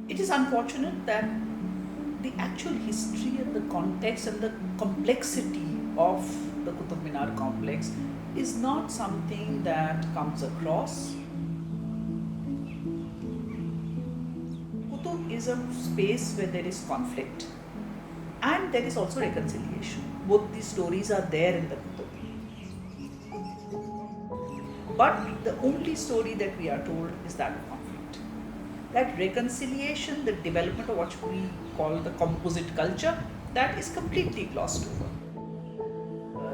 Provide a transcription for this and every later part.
It is unfortunate that the actual history and the context and the complexity of the Qutub Minar complex is not something that comes across. Qutub is a space where there is conflict and there is also reconciliation. Both these stories are there in the Qutub. But the only story that we are told is that of conflict. That reconciliation, the development of what we call the composite culture, that is completely glossed over.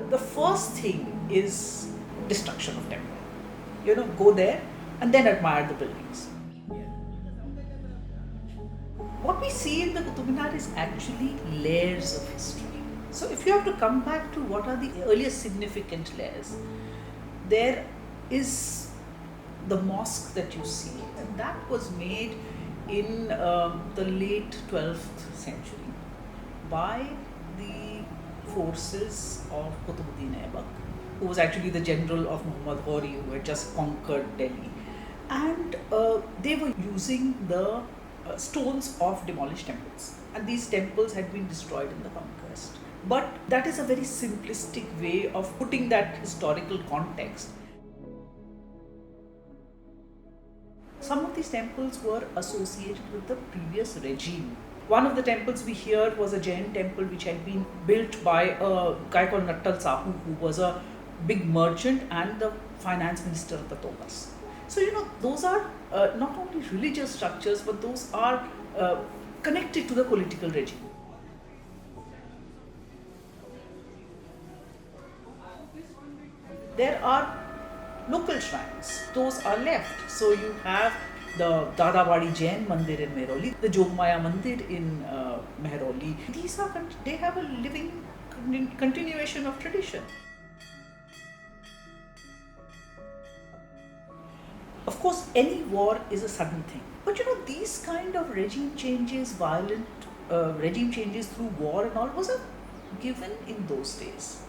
The first thing is destruction of temple. Go there and then admire the buildings. What we see in the Qutub Minar is actually layers of history. So if you have to come back to what are the earliest significant layers, there is the mosque that you see, and that was made in the late 12th century by the forces of Qutbuddin Aibak, who was actually the general of Muhammad Ghori, who had just conquered Delhi. And they were using the stones of demolished temples. And these temples had been destroyed in the conquest. But that is a very simplistic way of putting that historical context. Some of these temples were associated with the previous regime. One of the temples we hear was a Jain temple which had been built by a guy called Nattal Sahu, who was a big merchant and the finance minister of the Tomars. So, those are not only religious structures, but those are connected to the political regime. There are local shrines, those are left. So you have the Dadawadi Jain Mandir in Mehrauli, the Jogmaya Mandir in Mehrauli. They have a living continuation of tradition. Of course, any war is a sudden thing. But these kind of regime changes, violent regime changes through war and all, was a given in those days.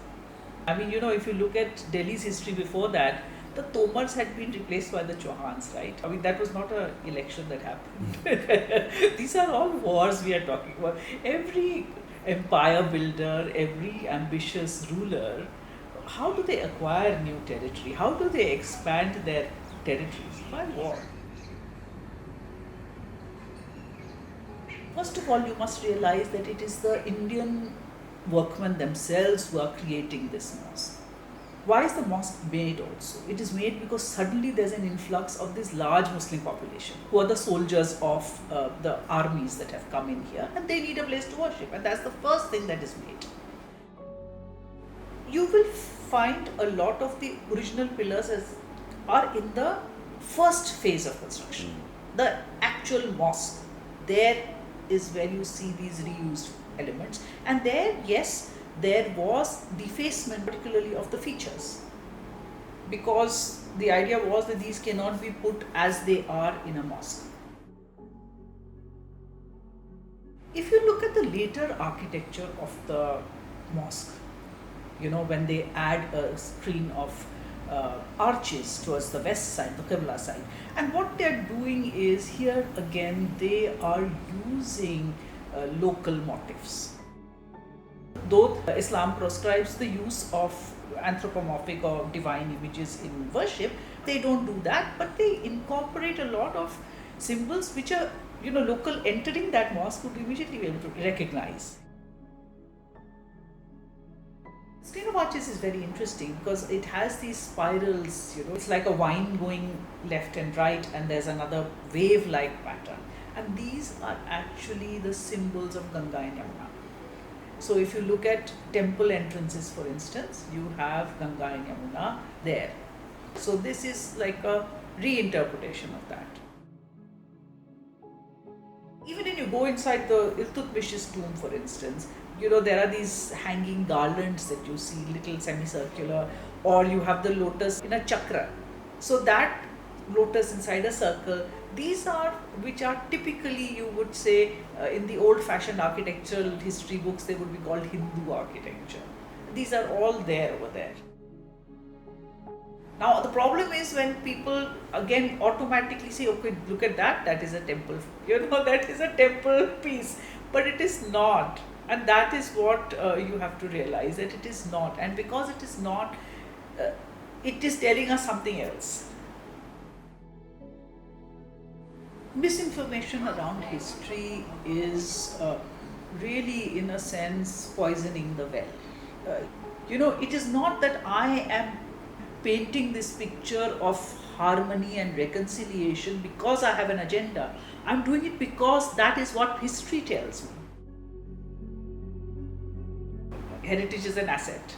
I mean, if you look at Delhi's history before that, the Tomars had been replaced by the Chauhans, right? I mean, that was not an election that happened. These are all wars we are talking about. Every empire builder, every ambitious ruler, how do they acquire new territory? How do they expand their territories? By war. First of all, you must realize that it is the Indian workmen themselves who are creating this mosque. Why is the mosque made also? It is made because suddenly there's an influx of this large Muslim population who are the soldiers of the armies that have come in here, and they need a place to worship, and that's the first thing that is made. You will find a lot of the original pillars are in the first phase of construction. The actual mosque, there is where you see these reused elements, and there, yes, there was defacement, particularly of the features, because the idea was that these cannot be put as they are in a mosque. If you look at the later architecture of the mosque, when they add a screen of arches towards the west side, the Qibla side, and what they are doing is, here again they are using local motifs. Though Islam proscribes the use of anthropomorphic or divine images in worship, they don't do that, but they incorporate a lot of symbols which are, local entering that mosque would immediately be able to recognize. Screen of arches is very interesting because it has these spirals, it's like a vine going left and right, and there's another wave-like pattern. And these are actually the symbols of Ganga and Yamuna. So if you look at temple entrances, for instance, you have Ganga and Yamuna there. So this is like a reinterpretation of that. Even when you go inside the Iltutmish's tomb, for instance, there are these hanging garlands that you see, little semicircular, or you have the lotus in a chakra. So that lotus inside a circle, these are, which are typically, you would say, in the old-fashioned architectural history books, they would be called Hindu architecture. These are all there over there. Now, the problem is when people again automatically say, okay, look at that, that is a temple, that is a temple piece, but it is not. And that is what you have to realize, that it is not. And because it is not, uh, it is telling us something else. Misinformation around history is really, in a sense, poisoning the well. It is not that I am painting this picture of harmony and reconciliation because I have an agenda. I'm doing it because that is what history tells me. Heritage is an asset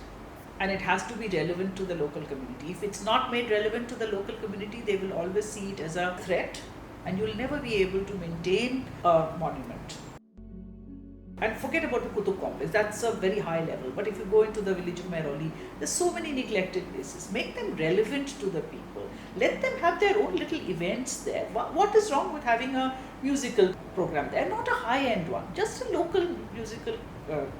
and it has to be relevant to the local community. If it's not made relevant to the local community, they will always see it as a threat and you'll never be able to maintain a monument. And forget about the Qutub complex, that's a very high level. But if you go into the village of Mehrauli, there's so many neglected places. Make them relevant to the people. Let them have their own little events there. What is wrong with having a musical program there? Not a high-end one, just a local musical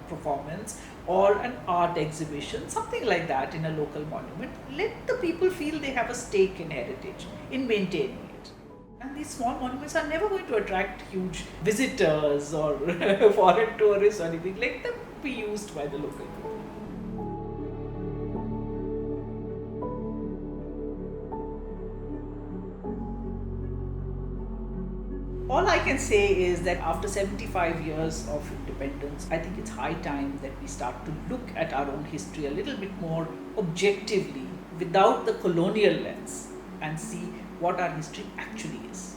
performance or an art exhibition, something like that in a local monument. Let the people feel they have a stake in heritage, in maintaining it. And these small monuments are never going to attract huge visitors or foreign tourists or anything. Let them be used by the local people. All I can say is that after 75 years of independence, I think it's high time that we start to look at our own history a little bit more objectively, without the colonial lens, and see what our history actually is.